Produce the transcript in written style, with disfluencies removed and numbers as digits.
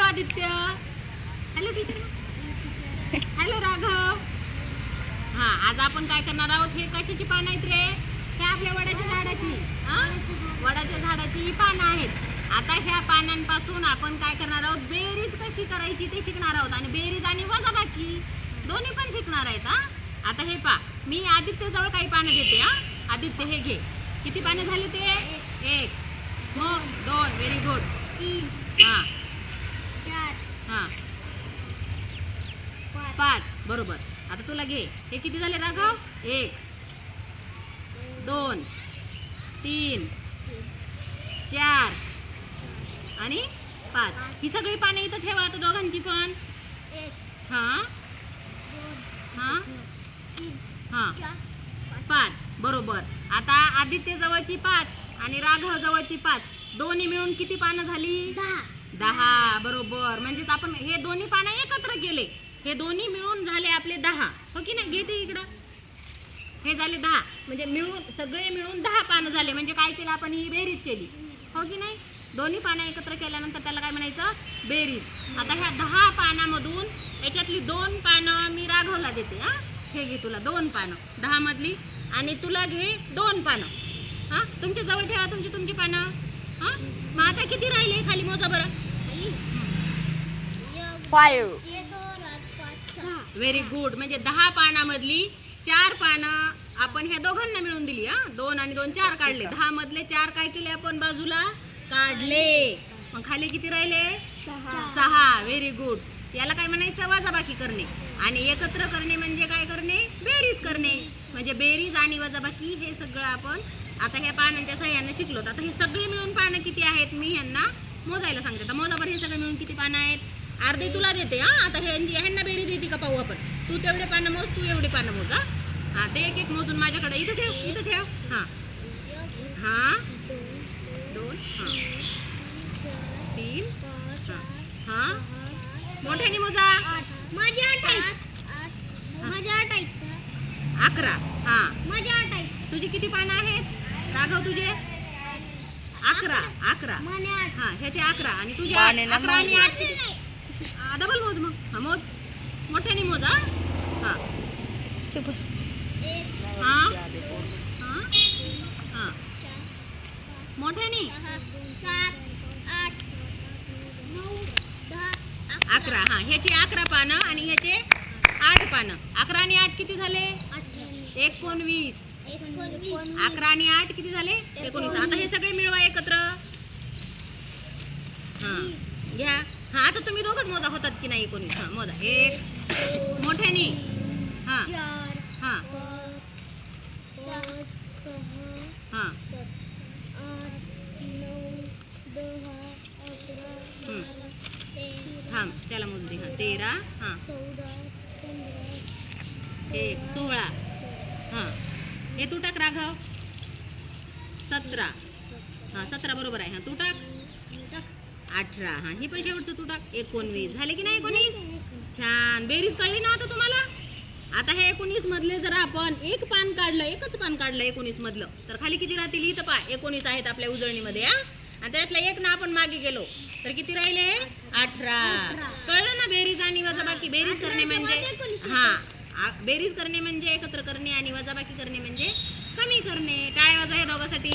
Hello Aditya, hello teacher, hello Raghav. हा, आज आपण काय करणार आहोत? हे कशाची पानं आहेत रे? हे आपल्या वडाच्या झाडाची. वडाच्या झाडाची ही पानं आहेत. आता ह्या पानांपासून आपण काय करणार आहोत? बेरीज कशी करायची ते शिकणार आहोत आणि बेरीज आणि वजाबाकी दोन्ही पण शिकणार आहेत. आता हे पा, मी आदित्य जवळ काही पानं देते. आदित्य हे घे. किती पानं झाले ते? 1, मग 2, व्हेरी गुड. 3, 4, 5, बरोबर. आता तुला घे. हे किती झाले राघव? 1, 2, 3, 4 आणि 5. ही सगळी पानं इथं ठेवा आता दोघांची पण. हां हां हां 5, बरोबर. आता आदित्य जवळची 5 आणि राघव जवळची 5, दोन्ही मिळून किती पानं झाली? 10, बरोबर. म्हणजे आपण हे दोन्ही पानं एकत्र केले, हे दोन्ही मिळून झाले आपले 10, हो की नाही? घेते इकडं. हे झाले 10, म्हणजे मिळून सगळे मिळून 10 पानं झाले. म्हणजे काय केलं आपण? ही बेरीज केली, हो की नाही? दोन्ही पानं एकत्र केल्यानंतर त्याला काय म्हणायचं? बेरीज. आता ह्या 10 पानामधून याच्यातली 2 पानं मी राघवला देते. हे घे तुला 2 पानं 10 मधली, आणि तुला घे 2 पानं. तुमच्या जवळ ठेवा तुमची पानं. मग आता किती राहिले खाली मोजा बरं. 5. Very good. म्हणजे 10 पानामधली 4 पानं आपण ह्या दोघांना मिळून दिली. 2 आणि 2 4 काढले. 10 मधले 4 काय केले आपण? बाजूला काढले. मग खाली किती राहिले? 6. Very good. याला काय म्हणायचं? वजाबाकी करणे. आणि एकत्र करणे म्हणजे काय करणे? बेरीज करणे. म्हणजे बेरीज आणि वजाबाकी हे सगळं आपण आता ह्या पानांच्या सहाय्याने शिकलो. आता हे सगळे मिळून पानं किती आहेत? मी ह्यांना मोजायला सांगते. तर मोजा बरं, हे सगळे मिळून किती पानं आहेत? अर्धे तुला देते. आता ह्यांना बेरीज येते का पाहू आपण. तू तेवढे पानं मोज, तू एवढे पानं मोज. ते एक एक मोजून माझ्याकडे इथं ठेव, इथं ठेव. हां 2, 3, मोठ्याने मोजा. 11. तुझी किती पानं आहेत राघव? तुझे 11. ह्याचे 11 आणि तुझे 11 आणि 8 किती? डबल मोज मग. मोज, मोठ्याने मोज. मोठ्याने 7, 8, 9, 10, 11. ह्याचे 11 पानं आणि ह्याचे 8 पानं. 11 आणि 8 किती झाले? 19. 11 आणि 8 किती झाले? 19. आता हे सगळे मिळवा एकत्र. घ्या. आता तुम्ही दोघंच मोजा होतात की नाही? 19. मोजा. 1 मोठ्याने. त्याला मोजू दे. 13. 1, 16. हे तू टाक राघव. 17. 17 बरोबर आहे. तू टाक. 18. हे पण शेवटचं तू टाक. 19 झाले की नाही? 19. छान. बेरीज कळली ना आता तुम्हाला? आता हे 19 मधले जर आपण एक पान काढलं, एकच पान काढलं 19 मधलं, तर खाली किती राहतील? इथं पा 19 आहेत आपल्या उजळणीमध्ये. आणि त्यातला एक ना आपण मागे गेलो तर किती राहिले? 18. कळलं ना? बेरीज आणि वजाबाकी. बेरीज करणे म्हणजे बेरीज करणे म्हणजे एकत्र करणे आणि वजाबाकी करणे म्हणजे कमी करणे. टाळ्या वाजवा या दोघांसाठी.